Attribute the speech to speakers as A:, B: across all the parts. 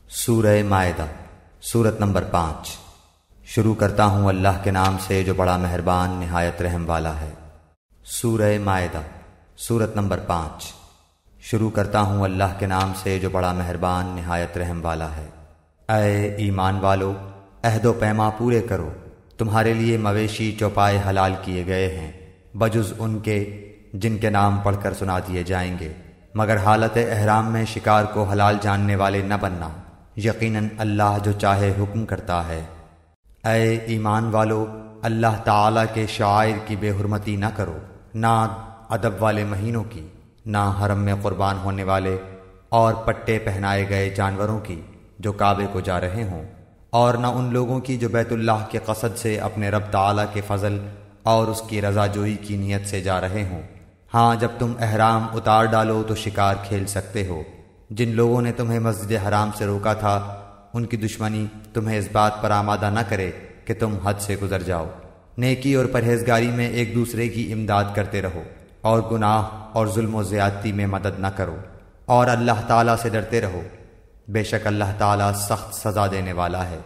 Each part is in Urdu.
A: سورہ مائدہ سورت نمبر 5۔ شروع کرتا ہوں اللہ کے نام سے جو بڑا مہربان نہایت رحم والا ہے۔ سورہ مائدہ سورت نمبر 5۔ شروع کرتا ہوں اللہ کے نام سے جو بڑا مہربان نہایت رحم والا ہے۔ اے ایمان والو، عہد و پیما پورے کرو۔ تمہارے لیے مویشی چوپائے حلال کیے گئے ہیں بجز ان کے جن کے نام پڑھ کر سنا دیے جائیں گے، مگر حالت احرام میں شکار کو حلال جاننے والے نہ بننا، یقیناً اللہ جو چاہے حکم کرتا ہے۔ اے ایمان والو، اللہ تعالیٰ کے شعائر کی بے حرمتی نہ کرو، نہ ادب والے مہینوں کی، نہ حرم میں قربان ہونے والے اور پٹے پہنائے گئے جانوروں کی جو کعبے کو جا رہے ہوں، اور نہ ان لوگوں کی جو بیت اللہ کے قصد سے اپنے رب تعالیٰ کے فضل اور اس کی رضا جوئی کی نیت سے جا رہے ہوں۔ ہاں، جب تم احرام اتار ڈالو تو شکار کھیل سکتے ہو۔ جن لوگوں نے تمہیں مسجد حرام سے روکا تھا، ان کی دشمنی تمہیں اس بات پر آمادہ نہ کرے کہ تم حد سے گزر جاؤ۔ نیکی اور پرہیزگاری میں ایک دوسرے کی امداد کرتے رہو، اور گناہ اور ظلم و زیادتی میں مدد نہ کرو، اور اللہ تعالیٰ سے ڈرتے رہو، بے شک اللہ تعالیٰ سخت سزا دینے والا ہے۔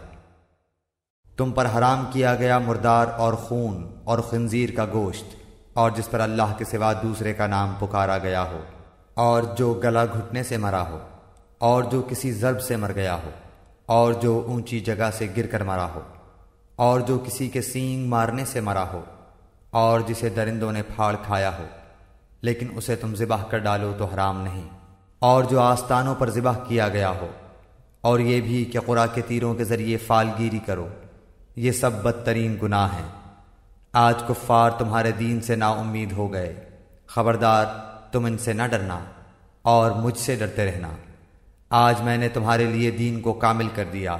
A: تم پر حرام کیا گیا مردار اور خون اور خنزیر کا گوشت، اور جس پر اللہ کے سوا دوسرے کا نام پکارا گیا ہو، اور جو گلا گھٹنے سے مرا ہو، اور جو کسی ضرب سے مر گیا ہو، اور جو اونچی جگہ سے گر کر مرا ہو، اور جو کسی کے سینگ مارنے سے مرا ہو، اور جسے درندوں نے پھاڑ کھایا ہو لیکن اسے تم ذبح کر ڈالو تو حرام نہیں، اور جو آستانوں پر ذبح کیا گیا ہو، اور یہ بھی کہ قرآ کے تیروں کے ذریعے فال گیری کرو، یہ سب بدترین گناہ ہیں۔ آج کفار تمہارے دین سے نا امید ہو گئے، خبردار تم ان سے نہ ڈرنا اور مجھ سے ڈرتے رہنا۔ آج میں نے تمہارے لیے دین کو کامل کر دیا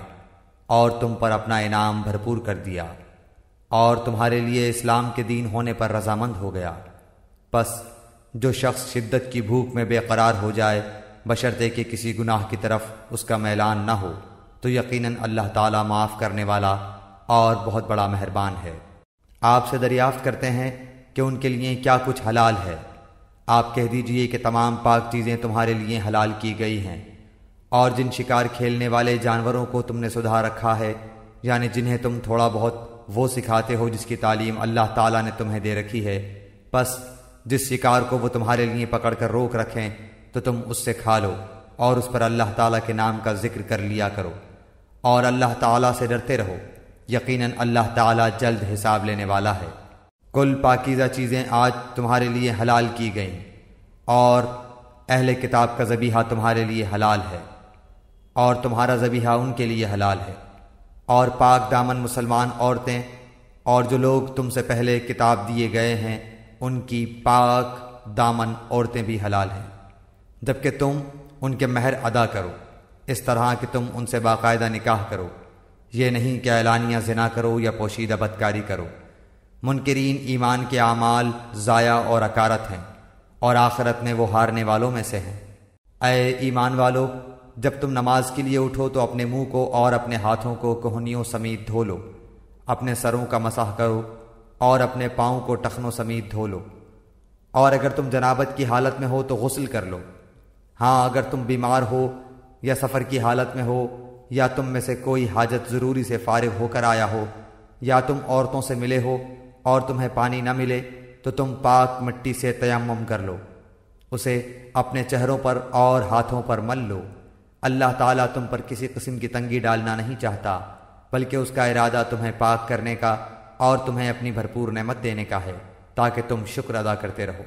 A: اور تم پر اپنا انعام بھرپور کر دیا، اور تمہارے لیے اسلام کے دین ہونے پر رضامند ہو گیا۔ پس جو شخص شدت کی بھوک میں بے قرار ہو جائے بشرطے کہ کسی گناہ کی طرف اس کا میلان نہ ہو، تو یقیناً اللہ تعالیٰ معاف کرنے والا اور بہت بڑا مہربان ہے۔ آپ سے دریافت کرتے ہیں کہ ان کے لیے کیا کچھ حلال ہے۔ آپ کہہ دیجئے کہ تمام پاک چیزیں تمہارے لیے حلال کی گئی ہیں، اور جن شکار کھیلنے والے جانوروں کو تم نے سدھا رکھا ہے، یعنی جنہیں تم تھوڑا بہت وہ سکھاتے ہو جس کی تعلیم اللہ تعالیٰ نے تمہیں دے رکھی ہے، پس جس شکار کو وہ تمہارے لیے پکڑ کر روک رکھیں تو تم اس سے کھا لو، اور اس پر اللہ تعالیٰ کے نام کا ذکر کر لیا کرو، اور اللہ تعالیٰ سے ڈرتے رہو، یقیناً اللہ تعالیٰ جلد حساب لینے والا ہے۔ کل پاکیزہ چیزیں آج تمہارے لیے حلال کی گئیں، اور اہل کتاب کا ذبیحہ تمہارے لیے حلال ہے، اور تمہارا ذبیحہ ان کے لیے حلال ہے، اور پاک دامن مسلمان عورتیں اور جو لوگ تم سے پہلے کتاب دیے گئے ہیں ان کی پاک دامن عورتیں بھی حلال ہیں، جبکہ تم ان کے مہر ادا کرو، اس طرح کہ تم ان سے باقاعدہ نکاح کرو، یہ نہیں کہ اعلانیہ زنا کرو یا پوشیدہ بدکاری کرو۔ منکرین ایمان کے اعمال ضائع اور اکارت ہیں، اور آخرت میں وہ ہارنے والوں میں سے ہیں۔ اے ایمان والو، جب تم نماز کے لیے اٹھو تو اپنے منہ کو اور اپنے ہاتھوں کو کہنیوں سمیت دھو لو، اپنے سروں کا مسح کرو اور اپنے پاؤں کو ٹخنوں سمیت دھو لو، اور اگر تم جنابت کی حالت میں ہو تو غسل کر لو۔ ہاں، اگر تم بیمار ہو یا سفر کی حالت میں ہو، یا تم میں سے کوئی حاجت ضروری سے فارغ ہو کر آیا ہو، یا تم عورتوں سے ملے ہو اور تمہیں پانی نہ ملے، تو تم پاک مٹی سے تیمم کر لو، اسے اپنے چہروں پر اور ہاتھوں پر مل لو۔ اللہ تعالیٰ تم پر کسی قسم کی تنگی ڈالنا نہیں چاہتا، بلکہ اس کا ارادہ تمہیں پاک کرنے کا اور تمہیں اپنی بھرپور نعمت دینے کا ہے، تاکہ تم شکر ادا کرتے رہو۔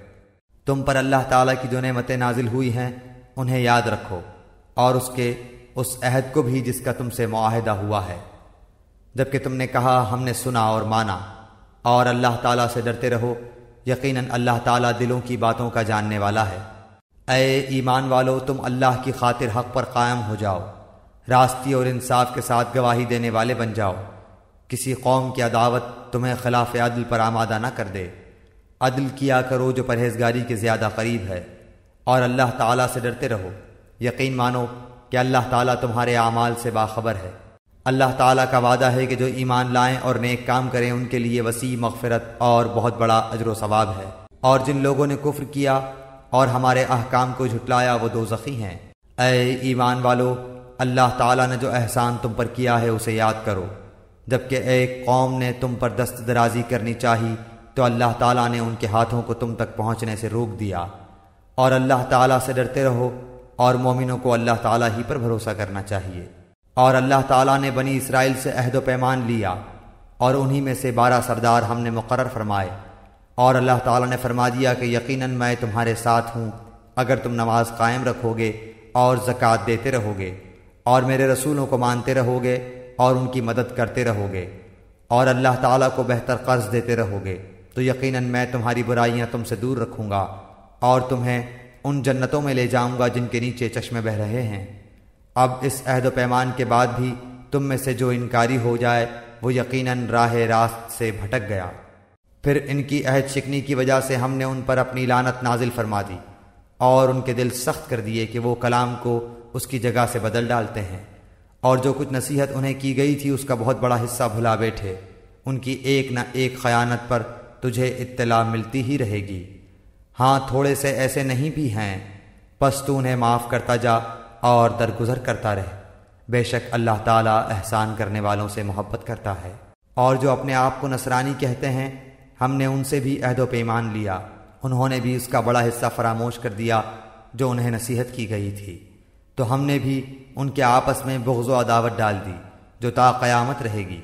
A: تم پر اللہ تعالیٰ کی جو نعمتیں نازل ہوئی ہیں انہیں یاد رکھو، اور اس عہد کو بھی جس کا تم سے معاہدہ ہوا ہے، جبکہ تم نے کہا ہم نے سنا اور مانا، اور اللہ تعالیٰ سے ڈرتے رہو، یقیناً اللہ تعالیٰ دلوں کی باتوں کا جاننے والا ہے۔ اے ایمان والو، تم اللہ کی خاطر حق پر قائم ہو جاؤ، راستی اور انصاف کے ساتھ گواہی دینے والے بن جاؤ۔ کسی قوم کی عداوت تمہیں خلاف عدل پر آمادہ نہ کر دے، عدل کیا کرو جو پرہیزگاری کے زیادہ قریب ہے، اور اللہ تعالیٰ سے ڈرتے رہو، یقین مانو کہ اللہ تعالیٰ تمہارے اعمال سے باخبر ہے۔ اللہ تعالیٰ کا وعدہ ہے کہ جو ایمان لائیں اور نیک کام کریں ان کے لیے وسیع مغفرت اور بہت بڑا اجر و ثواب ہے، اور جن لوگوں نے کفر کیا اور ہمارے احکام کو جھٹلایا وہ دوزخی ہیں۔ اے ایمان والو، اللہ تعالیٰ نے جو احسان تم پر کیا ہے اسے یاد کرو۔ جبکہ ایک قوم نے تم پر دست درازی کرنی چاہی تو اللہ تعالیٰ نے ان کے ہاتھوں کو تم تک پہنچنے سے روک دیا۔ اور اللہ تعالیٰ سے ڈرتے رہو، اور مومنوں کو اللہ تعالیٰ ہی پر بھروسہ کرنا چاہیے۔ اور اللہ تعالیٰ نے بنی اسرائیل سے عہد و پیمان لیا، اور انہی میں سے 12 سردار ہم نے مقرر فرمائے۔ اور اللہ تعالیٰ نے فرما دیا کہ یقیناً میں تمہارے ساتھ ہوں اگر تم نماز قائم رکھو گے اور زکوٰۃ دیتے رہو گے، اور میرے رسولوں کو مانتے رہو گے اور ان کی مدد کرتے رہو گے، اور اللہ تعالیٰ کو بہتر قرض دیتے رہو گے، تو یقیناً میں تمہاری برائیاں تم سے دور رکھوں گا اور تمہیں ان جنتوں میں لے جاؤں گا جن کے نیچے چشمے بہہ رہے ہیں۔ اب اس عہد و پیمان کے بعد بھی تم میں سے جو انکاری ہو جائے وہ یقیناً راہ راست سے بھٹک گیا۔ پھر ان کی عہد شکنی کی وجہ سے ہم نے ان پر اپنی لعنت نازل فرما دی، اور ان کے دل سخت کر دیے کہ وہ کلام کو اس کی جگہ سے بدل ڈالتے ہیں، اور جو کچھ نصیحت انہیں کی گئی تھی اس کا بہت بڑا حصہ بھلا بیٹھے۔ ان کی ایک نہ ایک خیانت پر تجھے اطلاع ملتی ہی رہے گی۔ ہاں تھوڑے سے ایسے نہیں بھی ہیں، پس تو انہیں معاف کرتا جا اور درگزر کرتا رہ، بے شک اللہ تعالیٰ احسان کرنے والوں سے محبت کرتا ہے۔ اور جو اپنے آپ کو نصرانی کہتے ہیں ہم نے ان سے بھی عہد و پیمان لیا، انہوں نے بھی اس کا بڑا حصہ فراموش کر دیا جو انہیں نصیحت کی گئی تھی، تو ہم نے بھی ان کے آپس میں بغض و عداوت ڈال دی جو تا قیامت رہے گی،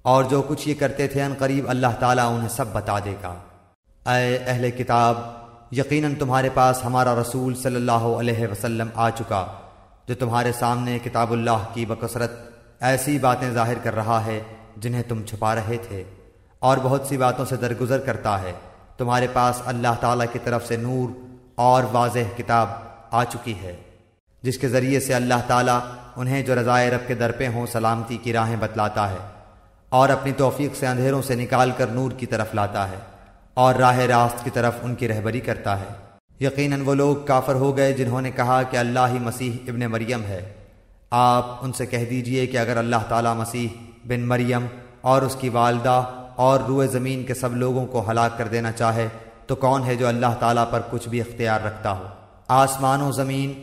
A: اور جو کچھ یہ کرتے تھے ان قریب اللہ تعالیٰ انہیں سب بتا دے گا۔ اے اہل کتاب، یقیناً تمہارے پاس ہمارا رسول صلی اللہ علیہ وسلم آ چکا جو تمہارے سامنے کتاب اللہ کی بکثرت ایسی باتیں ظاہر کر رہا ہے جنہیں تم چھپا رہے تھے، اور بہت سی باتوں سے درگزر کرتا ہے۔ تمہارے پاس اللہ تعالیٰ کی طرف سے نور اور واضح کتاب آ چکی ہے، جس کے ذریعے سے اللہ تعالیٰ انہیں جو رضائے رب کے در پہ ہوں سلامتی کی راہیں بتلاتا ہے، اور اپنی توفیق سے اندھیروں سے نکال کر نور کی طرف لاتا ہے، اور راہ راست کی طرف ان کی رہبری کرتا ہے۔ یقیناً وہ لوگ کافر ہو گئے جنہوں نے کہا کہ اللہ ہی مسیح ابن مریم ہے۔ آپ ان سے کہہ دیجئے کہ اگر اللہ تعالیٰ مسیح بن مریم اور اس کی والدہ اور روئے زمین کے سب لوگوں کو ہلاک کر دینا چاہے تو کون ہے جو اللہ تعالیٰ پر کچھ بھی اختیار رکھتا ہو؟ آسمان و زمین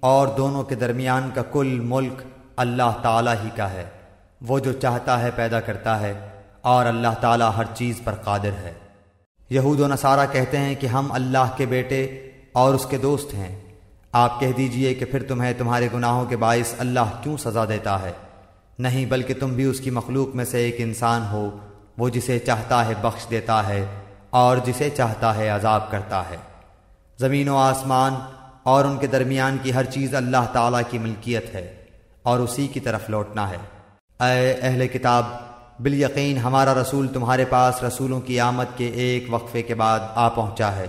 A: اور دونوں کے درمیان کا کل ملک اللہ تعالیٰ ہی کا ہے، وہ جو چاہتا ہے پیدا کرتا ہے، اور اللہ تعالیٰ ہر چیز پر قادر ہے۔ یہود و نصارہ کہتے ہیں کہ ہم اللہ کے بیٹے اور اس کے دوست ہیں۔ آپ کہہ دیجئے کہ پھر تمہیں تمہارے گناہوں کے باعث اللہ کیوں سزا دیتا ہے؟ نہیں، بلکہ تم بھی اس کی مخلوق میں سے ایک انسان ہو، وہ جسے چاہتا ہے بخش دیتا ہے اور جسے چاہتا ہے عذاب کرتا ہے۔ زمین و آسمان اور ان کے درمیان کی ہر چیز اللہ تعالیٰ کی ملکیت ہے اور اسی کی طرف لوٹنا ہے۔ اے اہل کتاب، بالیقین ہمارا رسول تمہارے پاس رسولوں کی آمد کے ایک وقفے کے بعد آ پہنچا ہے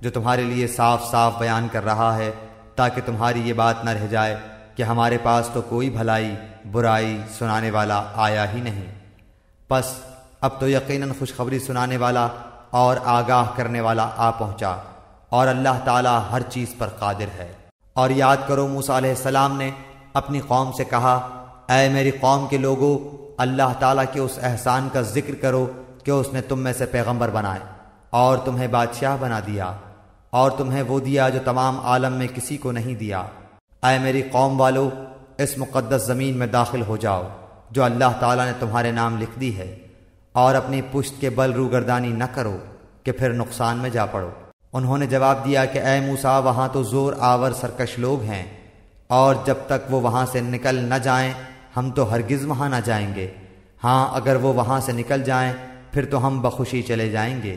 A: جو تمہارے لیے صاف صاف بیان کر رہا ہے، تاکہ تمہاری یہ بات نہ رہ جائے کہ ہمارے پاس تو کوئی بھلائی برائی سنانے والا آیا ہی نہیں۔ پس اب تو یقیناً خوشخبری سنانے والا اور آگاہ کرنے والا آ پہنچا، اور اللہ تعالیٰ ہر چیز پر قادر ہے۔ اور یاد کرو موسیٰ علیہ السلام نے اپنی قوم سے کہا، اے میری قوم کے لوگو، اللہ تعالیٰ کے اس احسان کا ذکر کرو کہ اس نے تم میں سے پیغمبر بنائے اور تمہیں بادشاہ بنا دیا، اور تمہیں وہ دیا جو تمام عالم میں کسی کو نہیں دیا۔ اے میری قوم والو، اس مقدس زمین میں داخل ہو جاؤ جو اللہ تعالیٰ نے تمہارے نام لکھ دی ہے، اور اپنی پشت کے بل روگردانی نہ کرو کہ پھر نقصان میں جا پڑو۔ انہوں نے جواب دیا کہ اے موسیٰ، وہاں تو زور آور سرکش لوگ ہیں، اور جب تک وہ وہاں سے نکل نہ جائیں ہم تو ہرگز وہاں نہ جائیں گے۔ ہاں اگر وہ وہاں سے نکل جائیں پھر تو ہم بخوشی چلے جائیں گے۔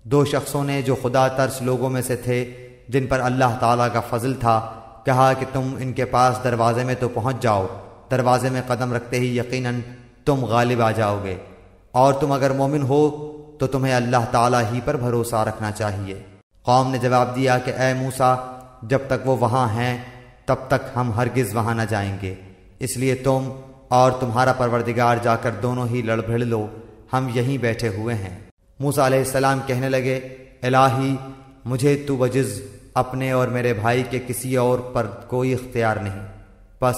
A: دو شخصوں نے جو خدا ترس لوگوں میں سے تھے جن پر اللہ تعالیٰ کا فضل تھا، کہا کہ تم ان کے پاس دروازے میں تو پہنچ جاؤ، دروازے میں قدم رکھتے ہی یقیناً تم غالب آ جاؤ گے، اور تم اگر مومن ہو تو تمہیں اللہ تعالیٰ ہی پر بھروسہ رکھنا چاہیے۔ قوم نے جواب دیا کہ اے موسیٰ، جب تک وہ وہاں ہیں تب تک ہم ہرگز وہاں نہ جائیں گے، اس لیے تم اور تمہارا پروردگار جا کر دونوں ہی لڑ بھڑ لو، ہم یہیں بیٹھے ہوئے ہیں۔ موسیٰ علیہ السلام کہنے لگے، الہی، مجھے تو بجز اپنے اور میرے بھائی کے کسی اور پر کوئی اختیار نہیں، پس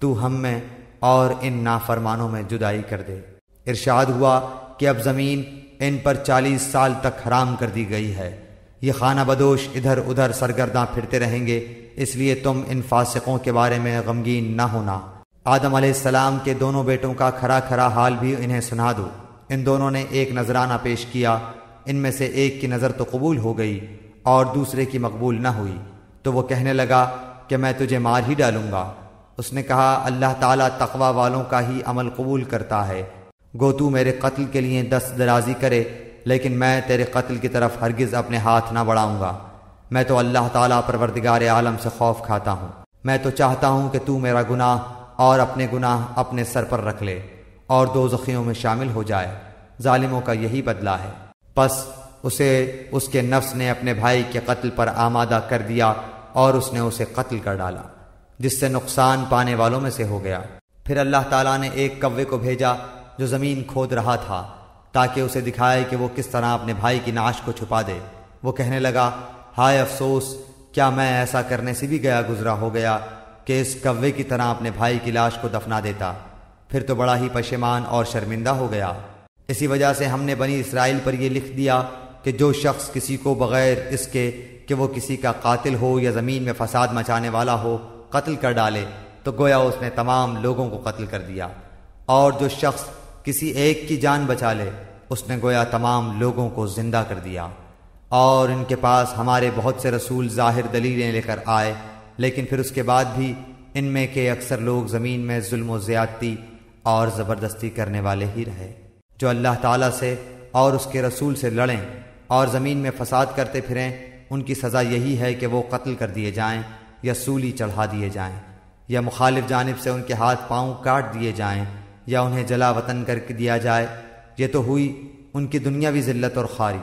A: تو ہم میں اور ان نافرمانوں میں جدائی کر دے۔ ارشاد ہوا کہ اب زمین ان پر 40 سال تک حرام کر دی گئی ہے، یہ خانہ بدوش ادھر ادھر سرگرداں پھرتے رہیں گے، اس لیے تم ان فاسقوں کے بارے میں غمگین نہ ہونا۔ آدم علیہ السلام کے دونوں بیٹوں کا کھرا کھرا حال بھی انہیں سنا دو۔ ان دونوں نے ایک نذرانہ پیش کیا، ان میں سے ایک کی نظر تو قبول ہو گئی اور دوسرے کی مقبول نہ ہوئی، تو وہ کہنے لگا کہ میں تجھے مار ہی ڈالوں گا۔ اس نے کہا اللہ تعالیٰ تقوی والوں کا ہی عمل قبول کرتا ہے، گو تو میرے قتل کے لیے دست درازی کرے، لیکن میں تیرے قتل کی طرف ہرگز اپنے ہاتھ نہ بڑھاؤں گا۔ میں تو اللہ تعالیٰ پروردگار عالم سے خوف کھاتا ہوں، میں تو چاہتا ہوں کہ تو میرا گناہ اور اپنے گناہ اپنے سر پر رکھ لے اور دوزخیوں میں شامل ہو جائے۔ ظالموں کا یہی بدلہ ہے۔ پس اسے اس کے نفس نے اپنے بھائی کے قتل پر آمادہ کر دیا اور اس نے اسے قتل کر ڈالا، جس سے نقصان پانے والوں میں سے ہو گیا۔ پھر اللہ تعالیٰ نے ایک کوے کو بھیجا جو زمین کھود رہا تھا تاکہ اسے دکھائے کہ وہ کس طرح اپنے بھائی کی نعش کو چھپا دے۔ وہ کہنے لگا ہائے افسوس، کیا میں ایسا کرنے سے بھی گیا گزرا ہو گیا کہ اس کوے کی طرح اپنے بھائی کی لاش کو دفنا دیتا، پھر تو بڑا ہی پشیمان اور شرمندہ ہو گیا۔ اسی وجہ سے ہم نے بنی اسرائیل پر یہ لکھ دیا کہ جو شخص کسی کو بغیر اس کے کہ وہ کسی کا قاتل ہو یا زمین میں فساد مچانے والا ہو قتل کر ڈالے تو گویا اس نے تمام لوگوں کو قتل کر دیا، اور جو شخص کسی ایک کی جان بچا لے اس نے گویا تمام لوگوں کو زندہ کر دیا۔ اور ان کے پاس ہمارے بہت سے رسول ظاہر دلیلیں لے کر آئے، لیکن پھر اس کے بعد بھی ان میں کے اکثر لوگ زمین میں ظلم و زیادتی اور زبردستی کرنے والے ہی رہے۔ جو اللہ تعالیٰ سے اور اس کے رسول سے لڑیں اور زمین میں فساد کرتے پھریں، ان کی سزا یہی ہے کہ وہ قتل کر دیے جائیں یا سولی چڑھا دیے جائیں، یا مخالف جانب سے ان کے ہاتھ پاؤں کاٹ دیے جائیں، یا انہیں جلا وطن کر کے دیا جائے۔ یہ تو ہوئی ان کی دنیاوی ذلت اور خواری،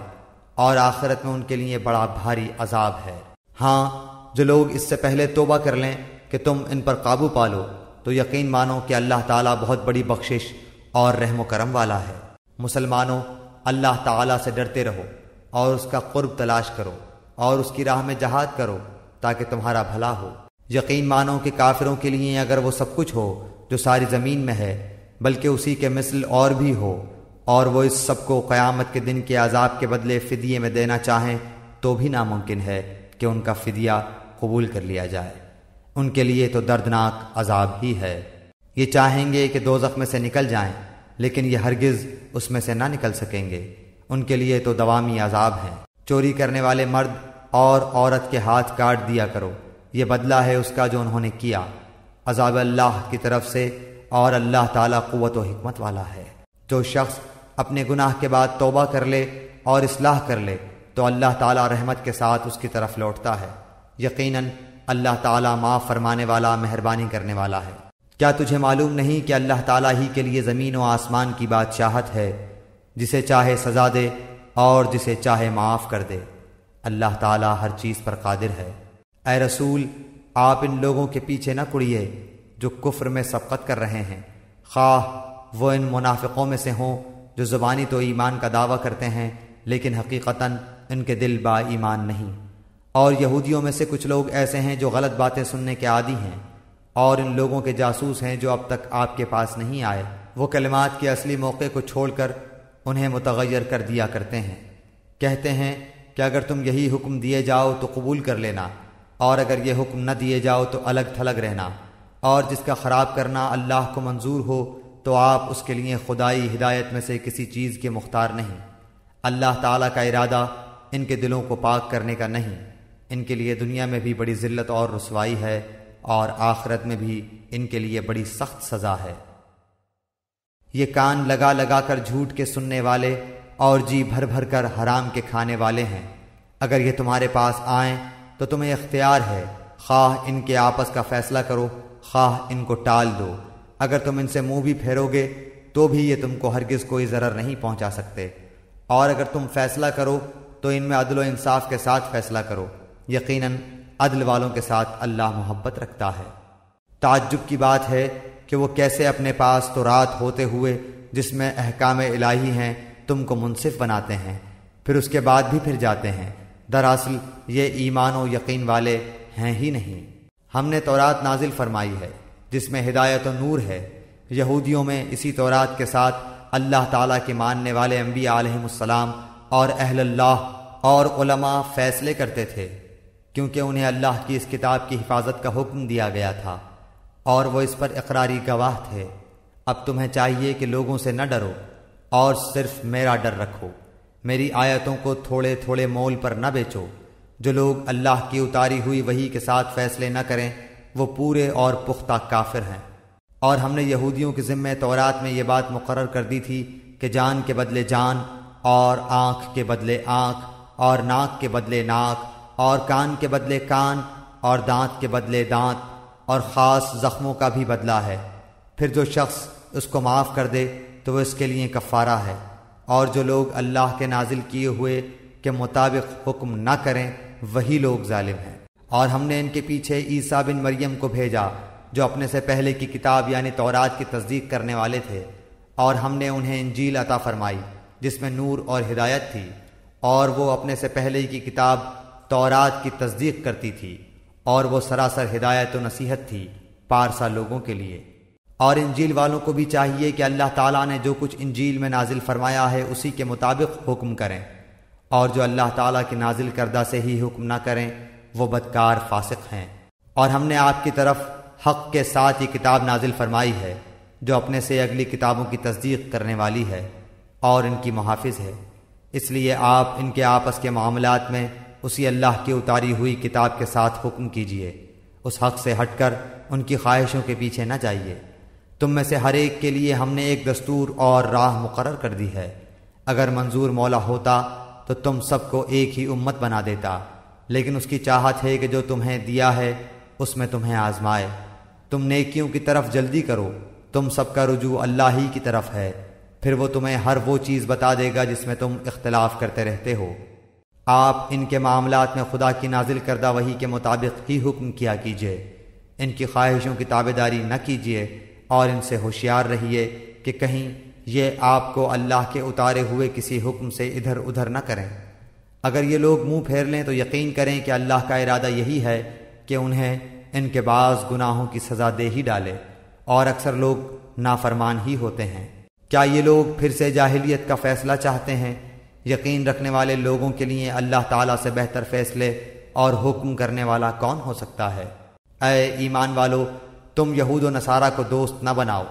A: اور آخرت میں ان کے لیے بڑا بھاری عذاب ہے۔ ہاں، جو لوگ اس سے پہلے توبہ کر لیں کہ تم ان پر قابو پالو، تو یقین مانو کہ اللہ تعالیٰ بہت بڑی بخشش اور رحم و کرم والا ہے۔ مسلمانوں، اللہ تعالیٰ سے ڈرتے رہو اور اس کا قرب تلاش کرو اور اس کی راہ میں جہاد کرو تاکہ تمہارا بھلا ہو۔ یقین مانو کہ کافروں کے لیے اگر وہ سب کچھ ہو جو ساری زمین میں ہے، بلکہ اسی کے مثل اور بھی ہو، اور وہ اس سب کو قیامت کے دن کے عذاب کے بدلے فدیے میں دینا چاہیں، تو بھی ناممکن ہے کہ ان کا فدیہ قبول کر لیا جائے۔ ان کے لیے تو دردناک عذاب ہی ہے۔ یہ چاہیں گے کہ دوزخ میں سے نکل جائیں، لیکن یہ ہرگز اس میں سے نہ نکل سکیں گے۔ ان کے لیے تو دوامی عذاب ہے۔ چوری کرنے والے مرد اور عورت کے ہاتھ کاٹ دیا کرو، یہ بدلہ ہے اس کا جو انہوں نے کیا، عذاب اللہ کی طرف سے، اور اللہ تعالیٰ قوت و حکمت والا ہے۔ جو شخص اپنے گناہ کے بعد توبہ کر لے اور اصلاح کر لے تو اللہ تعالیٰ رحمت کے ساتھ اس کی طرف لوٹتا ہے۔ یقیناً اللہ تعالیٰ معاف فرمانے والا، مہربانی کرنے والا ہے۔ کیا تجھے معلوم نہیں کہ اللہ تعالیٰ ہی کے لیے زمین و آسمان کی بادشاہت ہے، جسے چاہے سزا دے اور جسے چاہے معاف کر دے۔ اللہ تعالیٰ ہر چیز پر قادر ہے۔ اے رسول، آپ ان لوگوں کے پیچھے نہ کڑیے جو کفر میں سبقت کر رہے ہیں، خواہ وہ ان منافقوں میں سے ہوں جو زبانی تو ایمان کا دعویٰ کرتے ہیں لیکن حقیقتاً ان کے دل با ایمان نہیں، اور یہودیوں میں سے کچھ لوگ ایسے ہیں جو غلط باتیں سننے کے عادی ہیں اور ان لوگوں کے جاسوس ہیں جو اب تک آپ کے پاس نہیں آئے۔ وہ کلمات کے اصلی موقع کو چھوڑ کر انہیں متغیر کر دیا کرتے ہیں۔ کہتے ہیں کہ اگر تم یہی حکم دیے جاؤ تو قبول کر لینا، اور اگر یہ حکم نہ دیے جاؤ تو الگ تھلگ رہنا، اور جس کا خراب کرنا اللہ کو منظور ہو تو آپ اس کے لیے خدائی ہدایت میں سے کسی چیز کے مختار نہیں۔ اللہ تعالیٰ کا ارادہ ان کے دلوں کو پاک کرنے کا نہیں، ان کے لیے دنیا میں بھی بڑی ذلت اور رسوائی ہے، اور آخرت میں بھی ان کے لیے بڑی سخت سزا ہے۔ یہ کان لگا لگا کر جھوٹ کے سننے والے اور جی بھر بھر کر حرام کے کھانے والے ہیں۔ اگر یہ تمہارے پاس آئیں تو تمہیں اختیار ہے، خواہ ان کے آپس کا فیصلہ کرو، خواہ ان کو ٹال دو۔ اگر تم ان سے منہ بھی پھیرو گے تو بھی یہ تم کو ہرگز کوئی ضرر نہیں پہنچا سکتے، اور اگر تم فیصلہ کرو تو ان میں عدل و انصاف کے ساتھ فیصلہ کرو۔ یقیناً عدل والوں کے ساتھ اللہ محبت رکھتا ہے۔ تعجب کی بات ہے کہ وہ کیسے اپنے پاس تو رات ہوتے ہوئے جس میں احکام الہی ہیں تم کو منصف بناتے ہیں، پھر اس کے بعد بھی پھر جاتے ہیں۔ دراصل یہ ایمان و یقین والے ہیں ہی نہیں۔ ہم نے تورات نازل فرمائی ہے جس میں ہدایت و نور ہے۔ یہودیوں میں اسی تورات کے ساتھ اللہ تعالیٰ کے ماننے والے انبیاء علیہم السلام اور اہل اللہ اور علماء فیصلے کرتے تھے، کیونکہ انہیں اللہ کی اس کتاب کی حفاظت کا حکم دیا گیا تھا اور وہ اس پر اقراری گواہ تھے۔ اب تمہیں چاہیے کہ لوگوں سے نہ ڈرو اور صرف میرا ڈر رکھو، میری آیتوں کو تھوڑے تھوڑے مول پر نہ بیچو۔ جو لوگ اللہ کی اتاری ہوئی وحی کے ساتھ فیصلے نہ کریں وہ پورے اور پختہ کافر ہیں۔ اور ہم نے یہودیوں کے ذمہ تورات میں یہ بات مقرر کر دی تھی کہ جان کے بدلے جان، اور آنکھ کے بدلے آنکھ، اور ناک کے بدلے ناک، اور کان کے بدلے کان، اور دانت کے بدلے دانت، اور خاص زخموں کا بھی بدلہ ہے۔ پھر جو شخص اس کو معاف کر دے تو وہ اس کے لیے کفارہ ہے۔ اور جو لوگ اللہ کے نازل کیے ہوئے کے مطابق حکم نہ کریں وہی لوگ ظالم ہیں۔ اور ہم نے ان کے پیچھے عیسیٰ بن مریم کو بھیجا جو اپنے سے پہلے کی کتاب یعنی تورات کی تصدیق کرنے والے تھے، اور ہم نے انہیں انجیل عطا فرمائی جس میں نور اور ہدایت تھی، اور وہ اپنے سے پہلے کی کتاب تورات کی تصدیق کرتی تھی، اور وہ سراسر ہدایت و نصیحت تھی پارسا لوگوں کے لیے۔ اور انجیل والوں کو بھی چاہیے کہ اللہ تعالیٰ نے جو کچھ انجیل میں نازل فرمایا ہے اسی کے مطابق حکم کریں، اور جو اللہ تعالیٰ کی نازل کردہ سے ہی حکم نہ کریں وہ بدکار فاسق ہیں۔ اور ہم نے آپ کی طرف حق کے ساتھ یہ کتاب نازل فرمائی ہے جو اپنے سے اگلی کتابوں کی تصدیق کرنے والی ہے اور ان کی محافظ ہے، اس لیے آپ ان کے آپس کے معاملات میں اسی اللہ کی اتاری ہوئی کتاب کے ساتھ حکم کیجیے، اس حق سے ہٹ کر ان کی خواہشوں کے پیچھے نہ جائیے۔ تم میں سے ہر ایک کے لیے ہم نے ایک دستور اور راہ مقرر کر دی ہے، اگر منظور مولا ہوتا تو تم سب کو ایک ہی امت بنا دیتا، لیکن اس کی چاہت ہے کہ جو تمہیں دیا ہے اس میں تمہیں آزمائے۔ تم نیکیوں کی طرف جلدی کرو، تم سب کا رجوع اللہ ہی کی طرف ہے، پھر وہ تمہیں ہر وہ چیز بتا دے گا جس میں تم اختلاف کرتے رہتے ہو۔ آپ ان کے معاملات میں خدا کی نازل کردہ وحی کے مطابق ہی حکم کیا کیجیے، ان کی خواہشوں کی تابعداری نہ کیجیے، اور ان سے ہوشیار رہیے کہ کہیں یہ آپ کو اللہ کے اتارے ہوئے کسی حکم سے ادھر ادھر نہ کریں۔ اگر یہ لوگ منہ پھیر لیں تو یقین کریں کہ اللہ کا ارادہ یہی ہے کہ انہیں ان کے بعض گناہوں کی سزا دے ہی ڈالے، اور اکثر لوگ نافرمان ہی ہوتے ہیں۔ کیا یہ لوگ پھر سے جاہلیت کا فیصلہ چاہتے ہیں؟ یقین رکھنے والے لوگوں کے لیے اللہ تعالیٰ سے بہتر فیصلے اور حکم کرنے والا کون ہو سکتا ہے؟ اے ایمان والو، تم یہود و نصارہ کو دوست نہ بناؤ،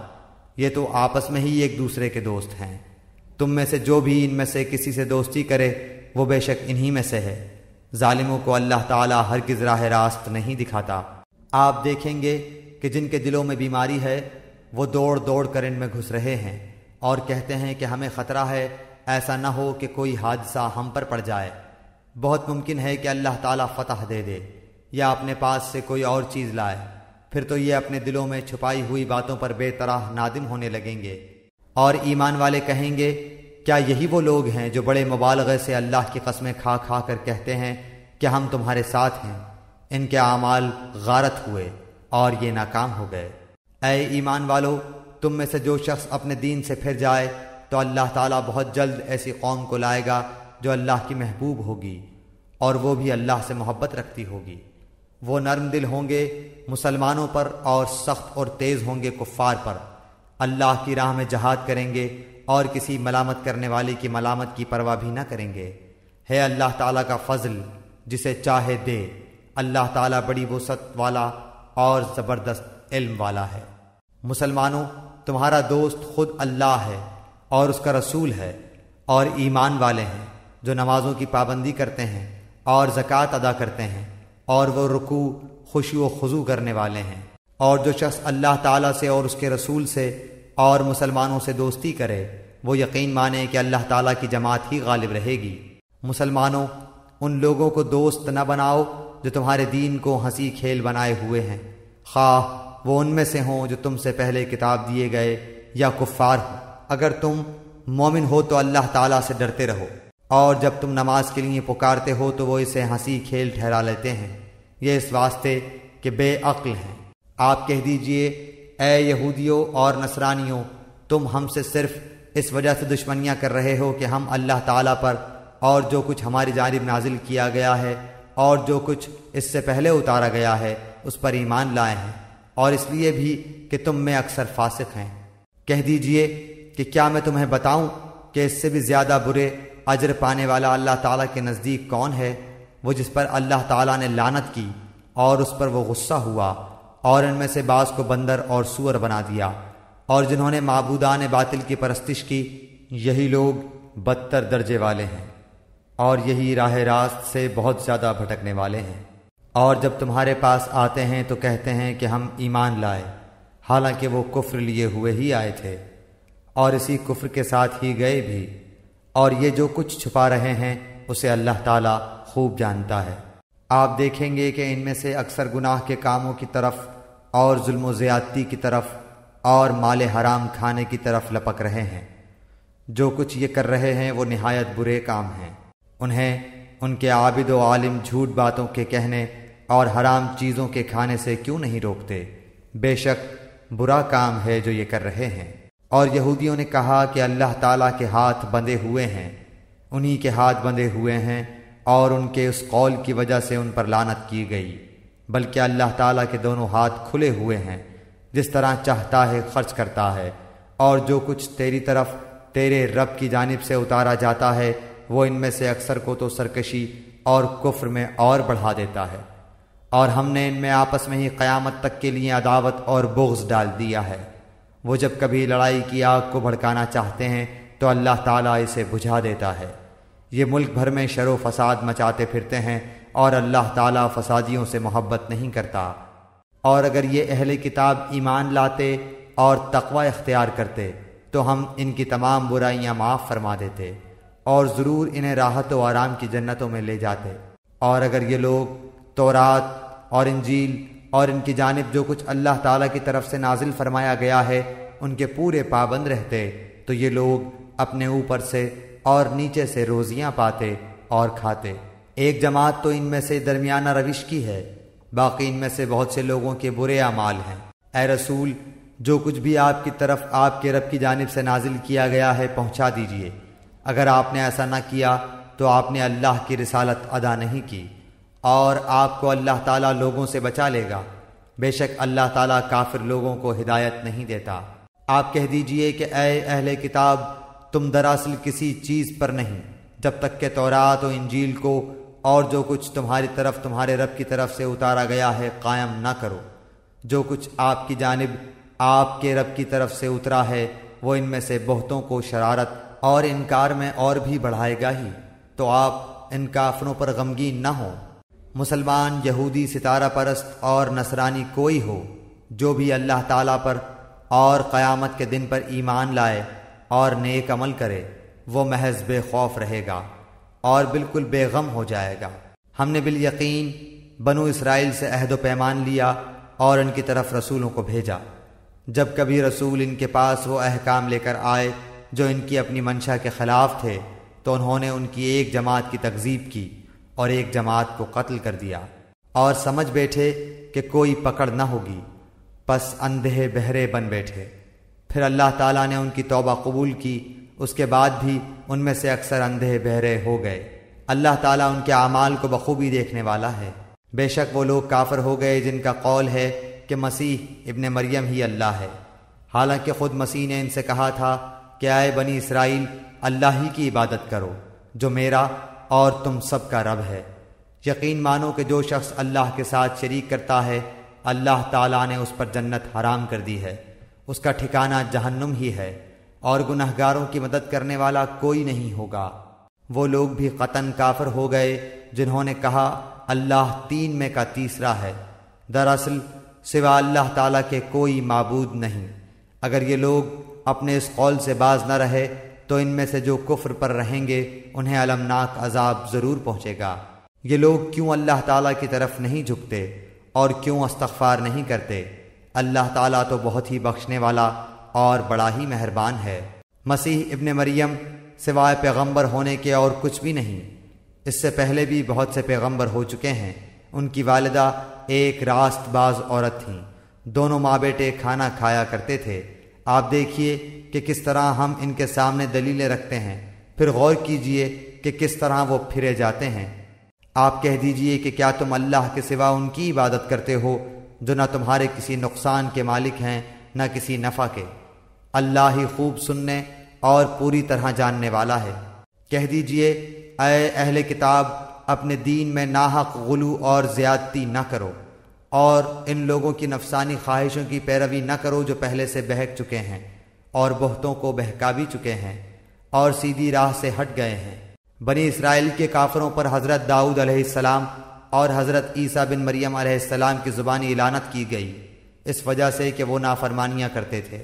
A: یہ تو آپس میں ہی ایک دوسرے کے دوست ہیں۔ تم میں سے جو بھی ان میں سے کسی سے دوستی کرے وہ بے شک انہی میں سے ہے۔ ظالموں کو اللہ تعالیٰ ہرگز راہ راست نہیں دکھاتا۔ آپ دیکھیں گے کہ جن کے دلوں میں بیماری ہے وہ دوڑ دوڑ کر ان میں گھس رہے ہیں اور کہتے ہیں کہ ہمیں خطرہ ہے، ایسا نہ ہو کہ کوئی حادثہ ہم پر پڑ جائے۔ بہت ممکن ہے کہ اللہ تعالیٰ فتح دے دے یا اپنے پاس سے کوئی اور چیز لائے، پھر تو یہ اپنے دلوں میں چھپائی ہوئی باتوں پر بے طرح نادم ہونے لگیں گے۔ اور ایمان والے کہیں گے کیا یہی وہ لوگ ہیں جو بڑے مبالغے سے اللہ کی قسمیں کھا کھا کر کہتے ہیں کہ ہم تمہارے ساتھ ہیں؟ ان کے اعمال غارت ہوئے اور یہ ناکام ہو گئے۔ اے ایمان والو، تم میں سے جو شخص اپنے دین سے پھر جائے تو اللہ تعالیٰ بہت جلد ایسی قوم کو لائے گا جو اللہ کی محبوب ہوگی اور وہ بھی اللہ سے محبت رکھتی ہوگی۔ وہ نرم دل ہوں گے مسلمانوں پر اور سخت اور تیز ہوں گے کفار پر۔ اللہ کی راہ میں جہاد کریں گے اور کسی ملامت کرنے والے کی ملامت کی پرواہ بھی نہ کریں گے۔ ہے اللہ تعالیٰ کا فضل جسے چاہے دے، اللہ تعالیٰ بڑی وسعت والا اور زبردست علم والا ہے۔ مسلمانوں، تمہارا دوست خود اللہ ہے اور اس کا رسول ہے، اور ایمان والے ہیں جو نمازوں کی پابندی کرتے ہیں اور زکوٰۃ ادا کرتے ہیں، اور وہ رکوع خشوع و خضوع کرنے والے ہیں۔ اور جو شخص اللہ تعالیٰ سے اور اس کے رسول سے اور مسلمانوں سے دوستی کرے وہ یقین مانے کہ اللہ تعالیٰ کی جماعت ہی غالب رہے گی۔ مسلمانوں، ان لوگوں کو دوست نہ بناؤ جو تمہارے دین کو ہنسی کھیل بنائے ہوئے ہیں، خواہ وہ ان میں سے ہوں جو تم سے پہلے کتاب دیے گئے یا کفار ہوں۔ اگر تم مومن ہو تو اللہ تعالیٰ سے ڈرتے رہو، اور جب تم نماز کے لیے پکارتے ہو تو وہ اسے ہنسی کھیل ٹھہرا لیتے ہیں، یہ اس واسطے کہ بے عقل ہیں۔ آپ کہہ دیجئے اے یہودیوں اور نصرانیوں، تم ہم سے صرف اس وجہ سے دشمنیاں کر رہے ہو کہ ہم اللہ تعالیٰ پر اور جو کچھ ہماری جانب نازل کیا گیا ہے اور جو کچھ اس سے پہلے اتارا گیا ہے اس پر ایمان لائے ہیں، اور اس لیے بھی کہ تم میں اکثر فاسق ہیں۔ کہہ دیجئے کہ کیا میں تمہیں بتاؤں کہ اس سے بھی زیادہ برے اجر پانے والا اللہ تعالیٰ کے نزدیک کون ہے؟ وہ جس پر اللہ تعالیٰ نے لعنت کی اور اس پر وہ غصہ ہوا، اور ان میں سے بعض کو بندر اور سور بنا دیا، اور جنہوں نے معبودان باطل کی پرستش کی، یہی لوگ بدتر درجے والے ہیں، اور یہی راہ راست سے بہت زیادہ بھٹکنے والے ہیں۔ اور جب تمہارے پاس آتے ہیں تو کہتے ہیں کہ ہم ایمان لائے، حالانکہ وہ کفر لیے ہوئے ہی آئے تھے، اور اسی کفر کے ساتھ ہی گئے بھی، اور یہ جو کچھ چھپا رہے ہیں اسے اللہ تعالیٰ خوب جانتا ہے۔ آپ دیکھیں گے کہ ان میں سے اکثر گناہ کے کاموں کی طرف اور ظلم و زیادتی کی طرف اور مال حرام کھانے کی طرف لپک رہے ہیں۔ جو کچھ یہ کر رہے ہیں وہ نہایت برے کام ہیں۔ انہیں ان کے عابد و عالم جھوٹ باتوں کے کہنے اور حرام چیزوں کے کھانے سے کیوں نہیں روکتے؟ بے شک برا کام ہے جو یہ کر رہے ہیں۔ اور یہودیوں نے کہا کہ اللہ تعالیٰ کے ہاتھ بندھے ہوئے ہیں، انہی کے ہاتھ بندھے ہوئے ہیں، اور ان کے اس قول کی وجہ سے ان پر لعنت کی گئی، بلکہ اللہ تعالیٰ کے دونوں ہاتھ کھلے ہوئے ہیں، جس طرح چاہتا ہے خرچ کرتا ہے، اور جو کچھ تیری طرف تیرے رب کی جانب سے اتارا جاتا ہے وہ ان میں سے اکثر کو تو سرکشی اور کفر میں اور بڑھا دیتا ہے، اور ہم نے ان میں آپس میں ہی قیامت تک کے لیے عداوت اور بغض ڈال دیا ہے۔ وہ جب کبھی لڑائی کی آگ کو بھڑکانا چاہتے ہیں تو اللہ تعالیٰ اسے بجھا دیتا ہے۔ یہ ملک بھر میں شر و فساد مچاتے پھرتے ہیں، اور اللہ تعالیٰ فسادیوں سے محبت نہیں کرتا۔ اور اگر یہ اہل کتاب ایمان لاتے اور تقوی اختیار کرتے تو ہم ان کی تمام برائیاں معاف فرما دیتے، اور ضرور انہیں راحت و آرام کی جنتوں میں لے جاتے۔ اور اگر یہ لوگ تورات اور انجیل اور ان کی جانب جو کچھ اللہ تعالیٰ کی طرف سے نازل فرمایا گیا ہے ان کے پورے پابند رہتے تو یہ لوگ اپنے اوپر سے اور نیچے سے روزیاں پاتے اور کھاتے۔ ایک جماعت تو ان میں سے درمیانہ روش کی ہے، باقی ان میں سے بہت سے لوگوں کے برے اعمال ہیں۔ اے رسول، جو کچھ بھی آپ کی طرف آپ کے رب کی جانب سے نازل کیا گیا ہے پہنچا دیجئے۔ اگر آپ نے ایسا نہ کیا تو آپ نے اللہ کی رسالت ادا نہیں کی، اور آپ کو اللہ تعالیٰ لوگوں سے بچا لے گا۔ بے شک اللہ تعالیٰ کافر لوگوں کو ہدایت نہیں دیتا۔ آپ کہہ دیجئے کہ اے اہل کتاب، تم دراصل کسی چیز پر نہیں جب تک کہ تورات و انجیل کو اور جو کچھ تمہاری طرف تمہارے رب کی طرف سے اتارا گیا ہے قائم نہ کرو۔ جو کچھ آپ کی جانب آپ کے رب کی طرف سے اترا ہے وہ ان میں سے بہتوں کو شرارت اور انکار میں اور بھی بڑھائے گا ہی، تو آپ ان کافروں پر غمگین نہ ہوں۔ مسلمان، یہودی، ستارہ پرست اور نصرانی کوئی ہو، جو بھی اللہ تعالیٰ پر اور قیامت کے دن پر ایمان لائے اور نیک عمل کرے، وہ محض بے خوف رہے گا اور بالکل بے غم ہو جائے گا۔ ہم نے بالیقین بنو اسرائیل سے عہد و پیمان لیا اور ان کی طرف رسولوں کو بھیجا۔ جب کبھی رسول ان کے پاس وہ احکام لے کر آئے جو ان کی اپنی منشا کے خلاف تھے تو انہوں نے ان کی ایک جماعت کی تکذیب کی اور ایک جماعت کو قتل کر دیا، اور سمجھ بیٹھے کہ کوئی پکڑ نہ ہوگی، پس اندھے بہرے بن بیٹھے۔ پھر اللہ تعالیٰ نے ان کی توبہ قبول کی، اس کے بعد بھی ان میں سے اکثر اندھے بہرے ہو گئے۔ اللہ تعالیٰ ان کے اعمال کو بخوبی دیکھنے والا ہے۔ بے شک وہ لوگ کافر ہو گئے جن کا قول ہے کہ مسیح ابن مریم ہی اللہ ہے، حالانکہ خود مسیح نے ان سے کہا تھا کہ اے بنی اسرائیل، اللہ ہی کی عبادت کرو جو میرا اور تم سب کا رب ہے۔ یقین مانو کہ جو شخص اللہ کے ساتھ شریک کرتا ہے اللہ تعالیٰ نے اس پر جنت حرام کر دی ہے، اس کا ٹھکانہ جہنم ہی ہے، اور گنہگاروں کی مدد کرنے والا کوئی نہیں ہوگا۔ وہ لوگ بھی قطعاً کافر ہو گئے جنہوں نے کہا اللہ تین میں کا تیسرا ہے، دراصل سوا اللہ تعالیٰ کے کوئی معبود نہیں۔ اگر یہ لوگ اپنے اس قول سے باز نہ رہے تو ان میں سے جو کفر پر رہیں گے انہیں المناک عذاب ضرور پہنچے گا۔ یہ لوگ کیوں اللہ تعالیٰ کی طرف نہیں جھکتے اور کیوں استغفار نہیں کرتے؟ اللہ تعالیٰ تو بہت ہی بخشنے والا اور بڑا ہی مہربان ہے۔ مسیح ابن مریم سوائے پیغمبر ہونے کے اور کچھ بھی نہیں۔ اس سے پہلے بھی بہت سے پیغمبر ہو چکے ہیں۔ ان کی والدہ ایک راست باز عورت تھیں، دونوں ماں بیٹے کھانا کھایا کرتے تھے۔ آپ دیکھیے کہ کس طرح ہم ان کے سامنے دلیلیں رکھتے ہیں، پھر غور کیجئے کہ کس طرح وہ پھرے جاتے ہیں۔ آپ کہہ دیجئے کہ کیا تم اللہ کے سوا ان کی عبادت کرتے ہو جو نہ تمہارے کسی نقصان کے مالک ہیں نہ کسی نفع کے؟ اللہ ہی خوب سننے اور پوری طرح جاننے والا ہے۔ کہہ دیجئے اے اہل کتاب، اپنے دین میں ناحق غلو اور زیادتی نہ کرو، اور ان لوگوں کی نفسانی خواہشوں کی پیروی نہ کرو جو پہلے سے بہک چکے ہیں اور بہتوں کو بہکا بھی چکے ہیں اور سیدھی راہ سے ہٹ گئے ہیں۔ بنی اسرائیل کے کافروں پر حضرت داؤد علیہ السلام اور حضرت عیسیٰ بن مریم علیہ السلام کی زبانی لعنت کی گئی، اس وجہ سے کہ وہ نافرمانیاں کرتے تھے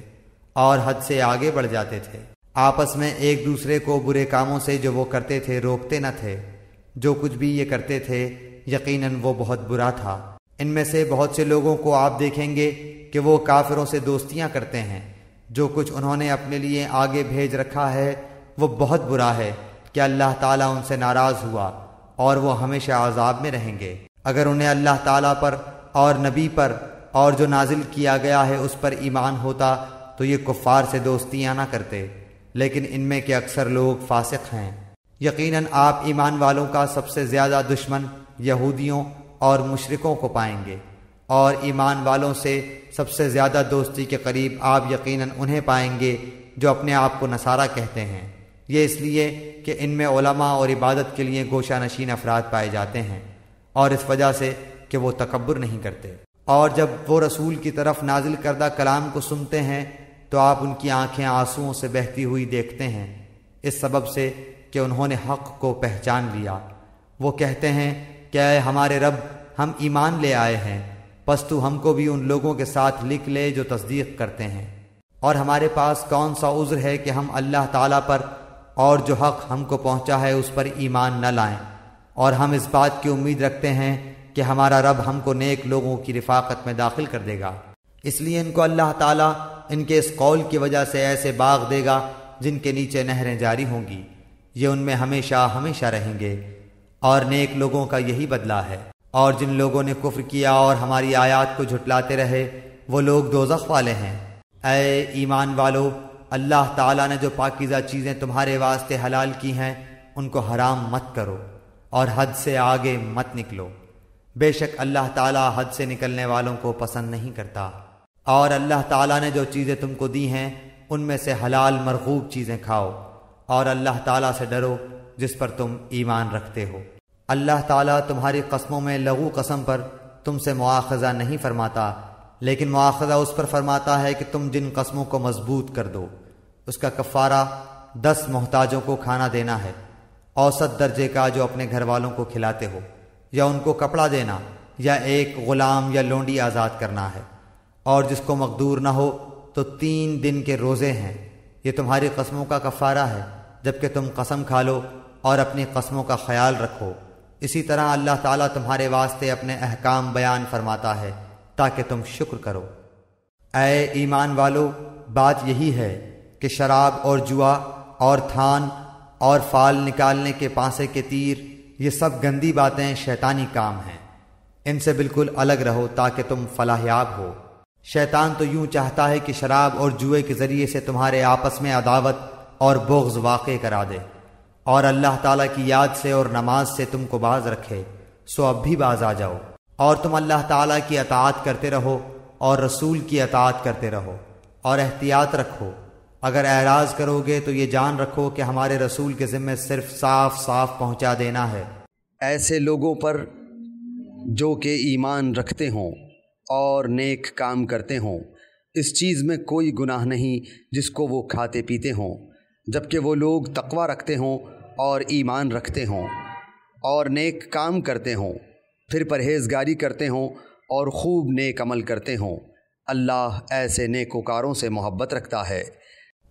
A: اور حد سے آگے بڑھ جاتے تھے، آپس میں ایک دوسرے کو برے کاموں سے جو وہ کرتے تھے روکتے نہ تھے۔ جو کچھ بھی یہ کرتے تھے یقیناً وہ بہت برا تھا۔ ان میں سے بہت سے لوگوں کو آپ دیکھیں گے کہ وہ کافروں سے دوستیاں کرتے ہیں۔ جو کچھ انہوں نے اپنے لیے آگے بھیج رکھا ہے وہ بہت برا ہے کہ اللہ تعالیٰ ان سے ناراض ہوا اور وہ ہمیشہ عذاب میں رہیں گے۔ اگر انہیں اللہ تعالیٰ پر اور نبی پر اور جو نازل کیا گیا ہے اس پر ایمان ہوتا تو یہ کفار سے دوستیاں نہ کرتے، لیکن ان میں کے اکثر لوگ فاسق ہیں۔ یقیناً آپ ایمان والوں کا سب سے زیادہ دشمن یہودیوں اور مشرکوں کو پائیں گے، اور ایمان والوں سے سب سے زیادہ دوستی کے قریب آپ یقیناً انہیں پائیں گے جو اپنے آپ کو نصارہ کہتے ہیں۔ یہ اس لیے کہ ان میں علماء اور عبادت کے لیے گوشہ نشین افراد پائے جاتے ہیں، اور اس وجہ سے کہ وہ تکبر نہیں کرتے۔ اور جب وہ رسول کی طرف نازل کردہ کلام کو سنتے ہیں تو آپ ان کی آنکھیں آنسوؤں سے بہتی ہوئی دیکھتے ہیں، اس سبب سے کہ انہوں نے حق کو پہچان لیا۔ وہ کہتے ہیں کہ اے ہمارے رب، ہم ایمان لے آئے ہیں، پس تو ہم کو بھی ان لوگوں کے ساتھ لکھ لے جو تصدیق کرتے ہیں، اور ہمارے پاس کون سا عذر ہے کہ ہم اللہ تعالیٰ پر اور جو حق ہم کو پہنچا ہے اس پر ایمان نہ لائیں، اور ہم اس بات کی امید رکھتے ہیں کہ ہمارا رب ہم کو نیک لوگوں کی رفاقت میں داخل کر دے گا۔ اس لیے ان کو اللہ تعالیٰ ان کے اس قول کی وجہ سے ایسے باغ دے گا جن کے نیچے نہریں جاری ہوں گی، یہ ان میں ہمیشہ ہمیشہ رہیں گے، اور نیک لوگوں کا یہی بدلہ ہے۔ اور جن لوگوں نے کفر کیا اور ہماری آیات کو جھٹلاتے رہے وہ لوگ دوزخ والے ہیں۔ اے ایمان والو، اللہ تعالیٰ نے جو پاکیزہ چیزیں تمہارے واسطے حلال کی ہیں ان کو حرام مت کرو اور حد سے آگے مت نکلو، بے شک اللہ تعالیٰ حد سے نکلنے والوں کو پسند نہیں کرتا۔ اور اللہ تعالیٰ نے جو چیزیں تم کو دی ہیں ان میں سے حلال مرغوب چیزیں کھاؤ، اور اللہ تعالیٰ سے ڈرو جس پر تم ایمان رکھتے ہو۔ اللہ تعالیٰ تمہاری قسموں میں لغو قسم پر تم سے مواخذہ نہیں فرماتا، لیکن مواخذہ اس پر فرماتا ہے کہ تم جن قسموں کو مضبوط کر دو اس کا کفارہ 10 محتاجوں کو کھانا دینا ہے، اوسط درجے کا جو اپنے گھر والوں کو کھلاتے ہو، یا ان کو کپڑا دینا، یا ایک غلام یا لونڈی آزاد کرنا ہے، اور جس کو مقدور نہ ہو تو 3 دن کے روزے ہیں۔ یہ تمہاری قسموں کا کفارہ ہے جبکہ تم قسم کھا لو اور اپنی قسموں کا خیال رکھو۔ اسی طرح اللہ تعالیٰ تمہارے واسطے اپنے احکام بیان فرماتا ہے تاکہ تم شکر کرو۔ اے ایمان والو، بات یہی ہے کہ شراب اور جوا اور تھان اور فال نکالنے کے پانسے کے تیر یہ سب گندی باتیں شیطانی کام ہیں، ان سے بالکل الگ رہو تاکہ تم فلاح یاب ہو۔ شیطان تو یوں چاہتا ہے کہ شراب اور جوئے کے ذریعے سے تمہارے آپس میں عداوت اور بغض واقع کرا دے، اور اللہ تعالیٰ کی یاد سے اور نماز سے تم کو باز رکھے، سو اب بھی باز آ جاؤ، اور تم اللہ تعالیٰ کی اطاعت کرتے رہو اور رسول کی اطاعت کرتے رہو، اور احتیاط رکھو۔ اگر اعراض کرو گے تو یہ جان رکھو کہ ہمارے رسول کے ذمہ صرف صاف صاف پہنچا دینا ہے۔
B: ایسے لوگوں پر جو کہ ایمان رکھتے ہوں اور نیک کام کرتے ہوں، اس چیز میں کوئی گناہ نہیں جس کو وہ کھاتے پیتے ہوں، جبکہ وہ لوگ تقوی رکھتے ہوں اور ایمان رکھتے ہوں اور نیک کام کرتے ہوں، پھر پرہیزگاری کرتے ہوں اور خوب نیک عمل کرتے ہوں۔ اللہ ایسے نیکوکاروں سے محبت رکھتا ہے۔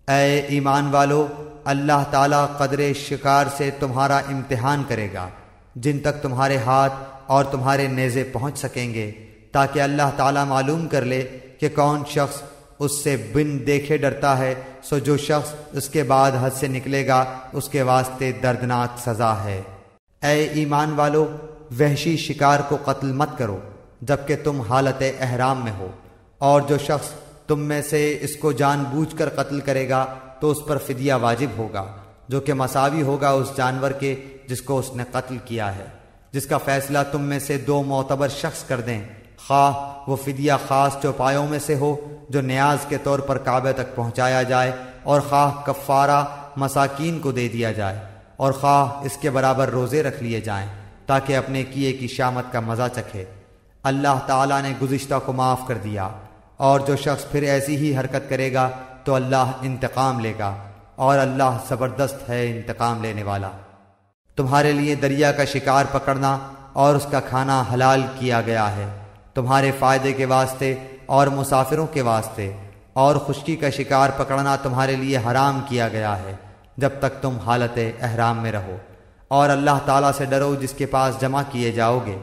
A: اے ایمان والو، اللہ تعالیٰ قدر شکار سے تمہارا امتحان کرے گا جن تک تمہارے ہاتھ اور تمہارے نیزے پہنچ سکیں گے، تاکہ اللہ تعالیٰ معلوم کر لے کہ کون شخص اس سے بن دیکھے ڈرتا ہے، سو جو شخص اس کے بعد حد سے نکلے گا اس کے واسطے دردناک سزا ہے۔ اے ایمان والو، وحشی شکار کو قتل مت کرو جبکہ تم حالت احرام میں ہو، اور جو شخص تم میں سے اس کو جان بوجھ کر قتل کرے گا تو اس پر فدیہ واجب ہوگا، جو کہ مساوی ہوگا اس جانور کے جس کو اس نے قتل کیا ہے، جس کا فیصلہ تم میں سے 2 معتبر شخص کر دیں، خواہ وہ فدیہ خاص چوپایوں میں سے ہو جو نیاز کے طور پر کعبے تک پہنچایا جائے، اور خواہ کفارہ مساکین کو دے دیا جائے، اور خواہ اس کے برابر روزے رکھ لیے جائیں تاکہ اپنے کیے کی شامت کا مزہ چکھے۔ اللہ تعالیٰ نے گزشتہ کو معاف کر دیا، اور جو شخص پھر ایسی ہی حرکت کرے گا تو اللہ انتقام لے گا، اور اللہ زبردست ہے انتقام لینے والا۔ تمہارے لیے دریا کا شکار پکڑنا اور اس کا کھانا حلال کیا گیا ہے، تمہارے فائدے کے واسطے اور مسافروں کے واسطے، اور خشکی کا شکار پکڑنا تمہارے لیے حرام کیا گیا ہے جب تک تم حالت احرام میں رہو، اور اللہ تعالیٰ سے ڈرو جس کے پاس جمع کیے جاؤ گے۔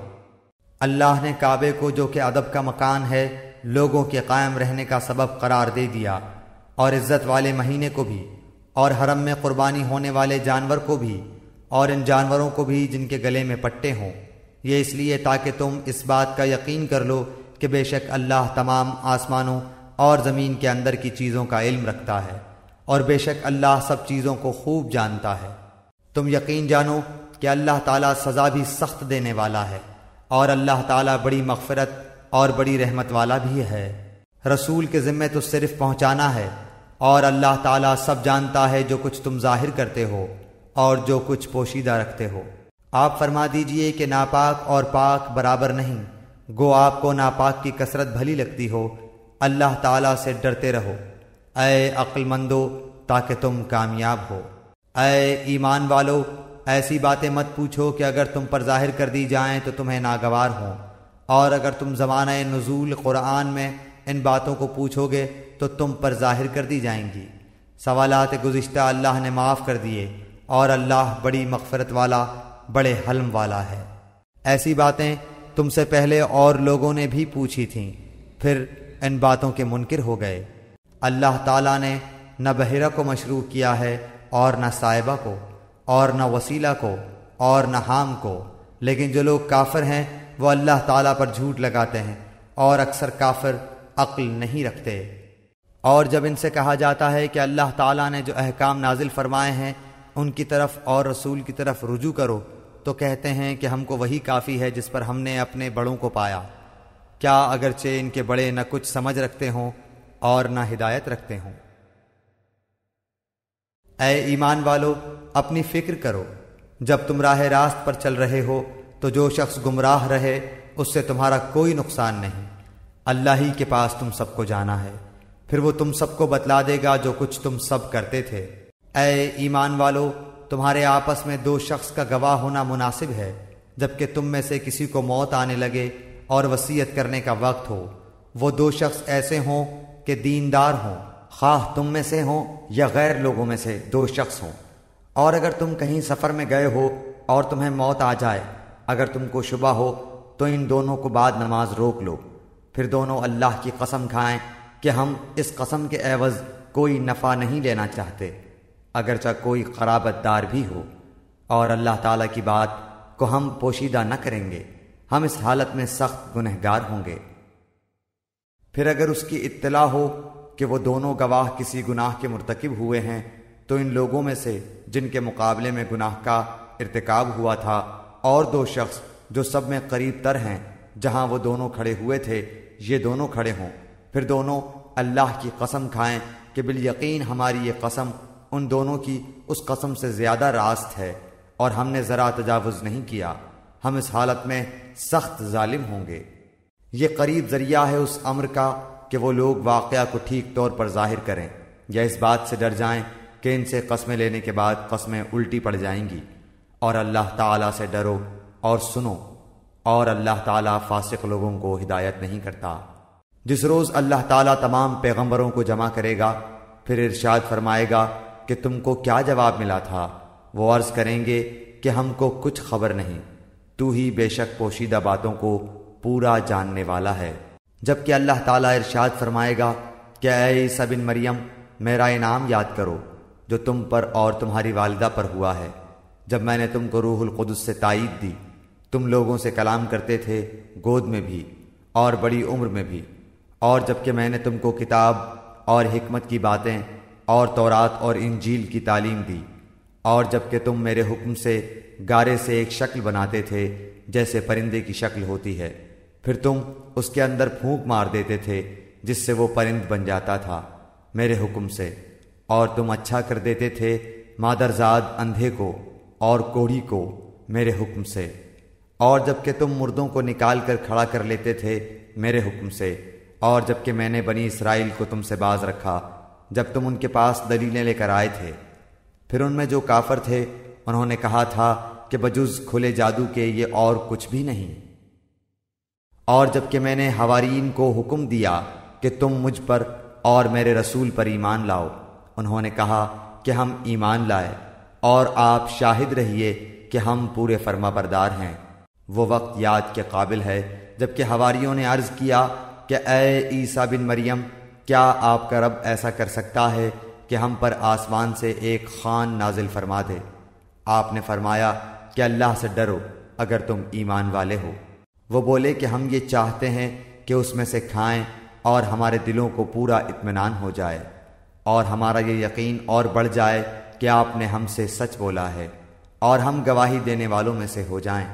A: اللہ نے کعبے کو، جو کہ ادب کا مکان ہے، لوگوں کے قائم رہنے کا سبب قرار دے دیا، اور عزت والے مہینے کو بھی، اور حرم میں قربانی ہونے والے جانور کو بھی، اور ان جانوروں کو بھی جن کے گلے میں پٹے ہوں، یہ اس لیے تاکہ تم اس بات کا یقین کر لو کہ بے شک اللہ تمام آسمانوں اور زمین کے اندر کی چیزوں کا علم رکھتا ہے، اور بے شک اللہ سب چیزوں کو خوب جانتا ہے۔ تم یقین جانو کہ اللہ تعالیٰ سزا بھی سخت دینے والا ہے، اور اللہ تعالیٰ بڑی مغفرت اور بڑی رحمت والا بھی ہے۔ رسول کے ذمہ تو صرف پہنچانا ہے، اور اللہ تعالیٰ سب جانتا ہے جو کچھ تم ظاہر کرتے ہو اور جو کچھ پوشیدہ رکھتے ہو۔ آپ فرما دیجئے کہ ناپاک اور پاک برابر نہیں، گو آپ کو ناپاک کی کثرت بھلی لگتی ہو، اللہ تعالیٰ سے ڈرتے رہو اے عقل مندو تاکہ تم کامیاب ہو۔ اے ایمان والو، ایسی باتیں مت پوچھو کہ اگر تم پر ظاہر کر دی جائیں تو تمہیں ناگوار ہوں، اور اگر تم زمانہ نزول قرآن میں ان باتوں کو پوچھو گے تو تم پر ظاہر کر دی جائیں گی۔ سوالات گزشتہ اللہ نے معاف کر دیے، اور اللہ بڑی مغفرت والا، بڑے حلم والا ہے۔ ایسی باتیں تم سے پہلے اور لوگوں نے بھی پوچھی تھیں، پھر ان باتوں کے منکر ہو گئے۔ اللہ تعالیٰ نے نہ بحیرہ کو مشروع کیا ہے، اور نہ صائبہ کو، اور نہ وسیلہ کو، اور نہ حام کو، لیکن جو لوگ کافر ہیں وہ اللہ تعالیٰ پر جھوٹ لگاتے ہیں، اور اکثر کافر عقل نہیں رکھتے۔ اور جب ان سے کہا جاتا ہے کہ اللہ تعالیٰ نے جو احکام نازل فرمائے ہیں ان کی طرف اور رسول کی طرف رجوع کرو، تو کہتے ہیں کہ ہم کو وہی کافی ہے جس پر ہم نے اپنے بڑوں کو پایا، کیا اگرچہ ان کے بڑے نہ کچھ سمجھ رکھتے ہوں اور نہ ہدایت رکھتے ہوں۔ اے ایمان والو، اپنی فکر کرو، جب تم راہ راست پر چل رہے ہو تو جو شخص گمراہ رہے اس سے تمہارا کوئی نقصان نہیں، اللہ ہی کے پاس تم سب کو جانا ہے، پھر وہ تم سب کو بتلا دے گا جو کچھ تم سب کرتے تھے۔ اے ایمان والو، تمہارے آپس میں دو شخص کا گواہ ہونا مناسب ہے، جبکہ تم میں سے کسی کو موت آنے لگے اور وصیت کرنے کا وقت ہو، وہ دو شخص ایسے ہوں کہ دیندار ہوں، خواہ تم میں سے ہوں یا غیر لوگوں میں سے دو شخص ہوں۔ اور اگر تم کہیں سفر میں گئے ہو اور تمہیں موت آ جائے، اگر تم کو شبہ ہو تو ان دونوں کو بعد نماز روک لو، پھر دونوں اللہ کی قسم کھائیں کہ ہم اس قسم کے عوض کوئی نفع نہیں لینا چاہتے، اگرچہ کوئی قرابت دار بھی ہو، اور اللہ تعالیٰ کی بات کو ہم پوشیدہ نہ کریں گے، ہم اس حالت میں سخت گنہگار ہوں گے۔ پھر اگر اس کی اطلاع ہو کہ وہ دونوں گواہ کسی گناہ کے مرتکب ہوئے ہیں تو ان لوگوں میں سے جن کے مقابلے میں گناہ کا ارتکاب ہوا تھا اور دو شخص جو سب میں قریب تر ہیں جہاں وہ دونوں کھڑے ہوئے تھے، یہ دونوں کھڑے ہوں، پھر دونوں اللہ کی قسم کھائیں کہ بالیقین ہماری یہ قسم ان دونوں کی اس قسم سے زیادہ راست ہے، اور ہم نے ذرا تجاوز نہیں کیا، ہم اس حالت میں سخت ظالم ہوں گے۔ یہ قریب ذریعہ ہے اس امر کا کہ وہ لوگ واقعہ کو ٹھیک طور پر ظاہر کریں، یا اس بات سے ڈر جائیں کہ ان سے قسمیں لینے کے بعد قسمیں الٹی پڑ جائیں گی۔ اور اللہ تعالیٰ سے ڈرو اور سنو، اور اللہ تعالیٰ فاسق لوگوں کو ہدایت نہیں کرتا۔ جس روز اللہ تعالیٰ تمام پیغمبروں کو جمع کرے گا، پھر ارشاد فرمائے گا کہ تم کو کیا جواب ملا تھا؟ وہ عرض کریں گے کہ ہم کو کچھ خبر نہیں، تو ہی بے شک پوشیدہ باتوں کو پورا جاننے والا ہے۔ جبکہ اللہ تعالیٰ ارشاد فرمائے گا کہ اے عیسیٰ بن مریم، میرا انعام یاد کرو جو تم پر اور تمہاری والدہ پر ہوا ہے، جب میں نے تم کو روح القدس سے تائید دی، تم لوگوں سے کلام کرتے تھے، گود میں بھی اور بڑی عمر میں بھی، اور جبکہ میں نے تم کو کتاب اور حکمت کی باتیں اور تورات اور انجیل کی تعلیم دی، اور جبکہ تم میرے حکم سے گارے سے ایک شکل بناتے تھے جیسے پرندے کی شکل ہوتی ہے، پھر تم اس کے اندر پھونک مار دیتے تھے جس سے وہ پرند بن جاتا تھا میرے حکم سے، اور تم اچھا کر دیتے تھے مادرزاد اندھے کو اور کوڑھی کو میرے حکم سے، اور جب کہ تم مردوں کو نکال کر کھڑا کر لیتے تھے میرے حکم سے، اور جب کہ میں نے بنی اسرائیل کو تم سے باز رکھا جب تم ان کے پاس دلیلیں لے کر آئے تھے۔ پھر ان میں جو کافر تھے انہوں نے کہا تھا کہ بجز کھلے جادو کے یہ اور کچھ بھی نہیں۔ اور جب کہ میں نے حواریین کو حکم دیا کہ تم مجھ پر اور میرے رسول پر ایمان لاؤ، انہوں نے کہا کہ ہم ایمان لائے، اور آپ شاہد رہیے کہ ہم پورے فرما بردار ہیں۔ وہ وقت یاد کے قابل ہے جب کہ حواریوں نے عرض کیا کہ اے عیسیٰ بن مریم، کیا آپ کا رب ایسا کر سکتا ہے کہ ہم پر آسمان سے ایک خوان نازل فرما دے؟ آپ نے فرمایا کہ اللہ سے ڈرو اگر تم ایمان والے ہو۔ وہ بولے کہ ہم یہ چاہتے ہیں کہ اس میں سے کھائیں اور ہمارے دلوں کو پورا اطمینان ہو جائے، اور ہمارا یہ یقین اور بڑھ جائے کہ آپ نے ہم سے سچ بولا ہے، اور ہم گواہی دینے والوں میں سے ہو جائیں۔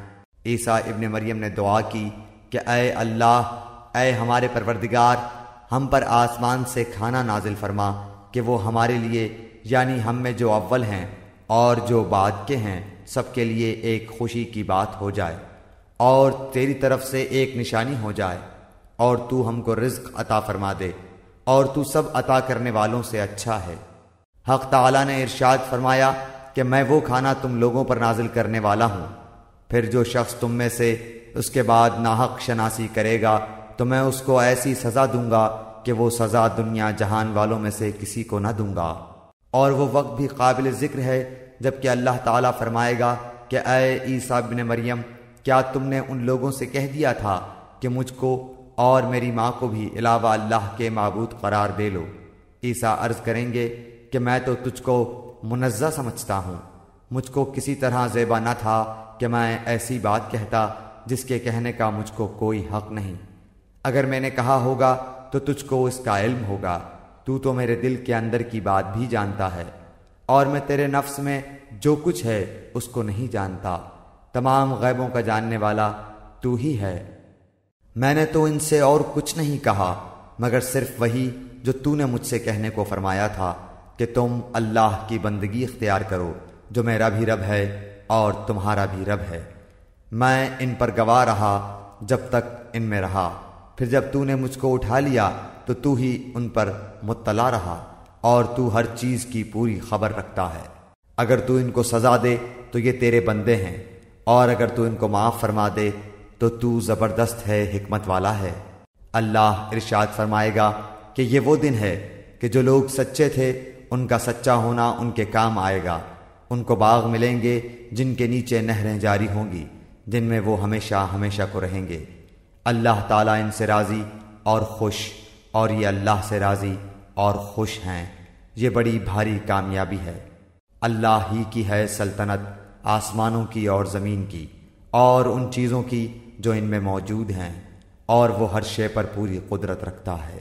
A: عیسیٰ ابن مریم نے دعا کی کہ اے اللہ، اے ہمارے پروردگار، ہم پر آسمان سے کھانا نازل فرما کہ وہ ہمارے لیے، یعنی ہم میں جو اول ہیں اور جو بعد کے ہیں، سب کے لیے ایک خوشی کی بات ہو جائے، اور تیری طرف سے ایک نشانی ہو جائے، اور تو ہم کو رزق عطا فرما دے، اور تو سب عطا کرنے والوں سے اچھا ہے۔ حق تعالیٰ نے ارشاد فرمایا کہ میں وہ کھانا تم لوگوں پر نازل کرنے والا ہوں، پھر جو شخص تم میں سے اس کے بعد ناحق شناسی کرے گا تو میں اس کو ایسی سزا دوں گا کہ وہ سزا دنیا جہان والوں میں سے کسی کو نہ دوں گا۔ اور وہ وقت بھی قابل ذکر ہے جب کہ اللہ تعالیٰ فرمائے گا کہ اے عیسیٰ ابن مریم، کیا تم نے ان لوگوں سے کہہ دیا تھا کہ مجھ کو اور میری ماں کو بھی علاوہ اللہ کے معبود قرار دے لو؟ عیسیٰ عرض کریں گے کہ میں تو تجھ کو منزہ سمجھتا ہوں، مجھ کو کسی طرح زیبا نہ تھا کہ میں ایسی بات کہتا جس کے کہنے کا مجھ کو کوئی حق نہیں۔ اگر میں نے کہا ہوگا تو تجھ کو اس کا علم ہوگا، تو میرے دل کے اندر کی بات بھی جانتا ہے، اور میں تیرے نفس میں جو کچھ ہے اس کو نہیں جانتا۔ تمام غیبوں کا جاننے والا تو ہی ہے۔ میں نے تو ان سے اور کچھ نہیں کہا مگر صرف وہی جو تو نے مجھ سے کہنے کو فرمایا تھا کہ تم اللہ کی بندگی اختیار کرو جو میرا بھی رب ہے اور تمہارا بھی رب ہے۔ میں ان پر گواہ رہا جب تک ان میں رہا، پھر جب تو نے مجھ کو اٹھا لیا تو ہی ان پر مطلع رہا، اور تو ہر چیز کی پوری خبر رکھتا ہے۔ اگر تو ان کو سزا دے تو یہ تیرے بندے ہیں، اور اگر تو ان کو معاف فرما دے تو زبردست ہے، حکمت والا ہے۔ اللہ ارشاد فرمائے گا کہ یہ وہ دن ہے کہ جو لوگ سچے تھے ان کا سچا ہونا ان کے کام آئے گا۔ ان کو باغ ملیں گے جن کے نیچے نہریں جاری ہوں گی، جن میں وہ ہمیشہ ہمیشہ کو رہیں گے۔ اللہ تعالیٰ ان سے راضی اور خوش، اور یہ اللہ سے راضی اور خوش ہیں۔ یہ بڑی بھاری کامیابی ہے۔ اللہ ہی کی ہے سلطنت، آسمانوں کی اور زمین کی، اور ان چیزوں کی جو ان میں موجود ہیں، اور وہ ہر شے پر پوری قدرت رکھتا ہے۔